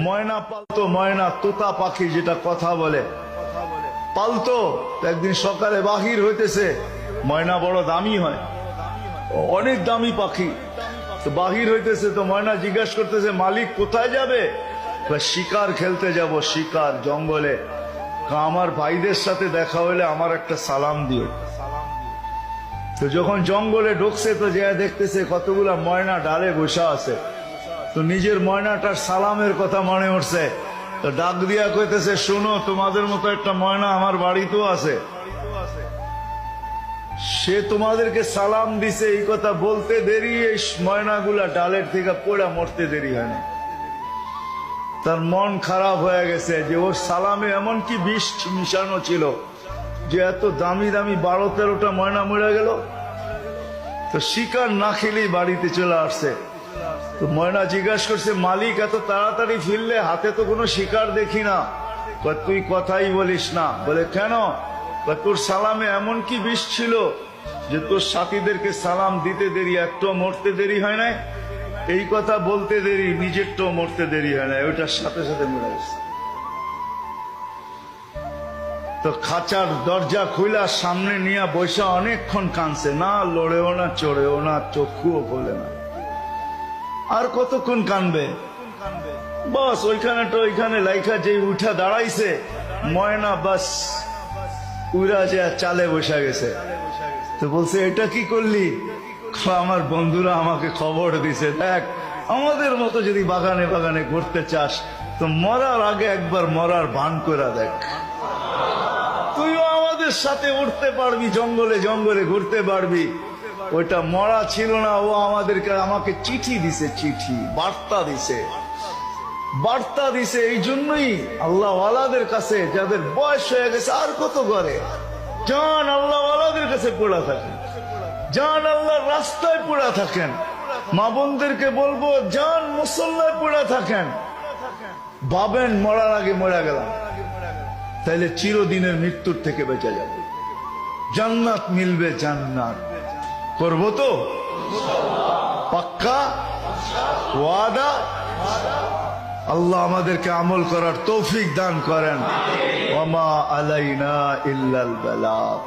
ময়না পালতো, ময়না তোতা পাখি যেটা কথা বলে পালতো। একদিন সকালে বাহির হইতেছে, ময়না বড় দামি হয়, অনেক দামি পাখি। তো বাহির হইতেছে, তো ময়না জিজ্ঞাসা করতেছে মালিক কোথায় যাবে? শিকার খেলতে যাব, শিকার জঙ্গলে। আমার ভাইদের সাথে দেখা হলে আমার একটা সালাম দিও। তো যখন জঙ্গলে ঢুকছে তো যে দেখতেছে কতগুলা ময়না ডালে বসা আছে, তো নিজের ময়নাটার সালামের কথা মনে উঠছে। তো ডাক দিয়া কইতেছে, শুনো, তোমাদের মতো একটা ময়না আমার বাড়িতেও আছে, সে তোমাদেরকে সালাম দিছে। এই কথা বলতে দেরি এই ময়নাগুলা ডালের থেকে পড়া মরতে দেরি হয় না। তার মন খারাপ হয়ে গেছে যে ওর সালামে এমন কি বিষ মিশানো ছিল যে এত দামি দামি 12-13টা ময়না মরে গেল। তো শিকার না খেলেই বাড়িতে চলে আসছে। তো ময়না জিজ্ঞাসা করছে, মালিক এত তাড়াতাড়ি ফিরলে, হাতে তো কোনো শিকার দেখি না। তুই কথাই বলিস না। বলে কেন? তোর সালামে এমন কি বিষ ছিল যে তোর সাথীদেরকে সালাম দিতে দেরি, একটু মরতে দেরি হয় না। এই কথা বলতে দেরি, নিজেরটা মরতে দেরি হয় না, ওইটার সাথে সাথে মরে গেছে। তো খাঁচার দরজা খুলা সামনে নিয়ে বৈশা অনেকক্ষণ কাঁদছে, না লড়েও না, চড়েও না, চক্ষুও খোলে না। আর কতক্ষণ কানবে? বাস ওইখানে লাইখা যে উঠা দাঁড়াইছে ময়না, বাস উড়া যে চালে বসা গেছে। তো বলছে, এটা কি করলি? আমার বন্ধুরা আমাকে খবর দিছে, দেখ আমাদের মতো যদি বাগানে বাগানে ঘুরতে চাস তো মরার আগে একবার মরার ভান করে দেখ, তুইও আমাদের সাথে উঠতে পারবি, জঙ্গলে জঙ্গলে ঘুরতে পারবি। ওইটা মরা ছিল না, ও আমাকে চিঠি দিছে, চিঠি বার্তা দিছে। এই জন্যই আল্লাহ ওয়ালাদের কাছে, যাদের বয়স হয়ে গেছে আর কত করে, জান আল্লাহ ওয়ালাদের কাছে পড়া থাকেন, জান আল্লাহর রাস্তায় পড়া থাকেন। মা বোনদেরকে বলবো, জান মুসল্লায় পড়া থাকেন। ভাবেন মরার আগে মরা গেলাম, তাইলে চিরদিনের মৃত্যুর থেকে বেঁচে যাবে, জান্নাত মিলবে। জান্নাত করবো তো পাক্কা ওয়াদা? আল্লাহ আমাদেরকে আমল করার তৌফিক দান করেন। ওয়া মা আলাইনা ইল্লাল বালাগ।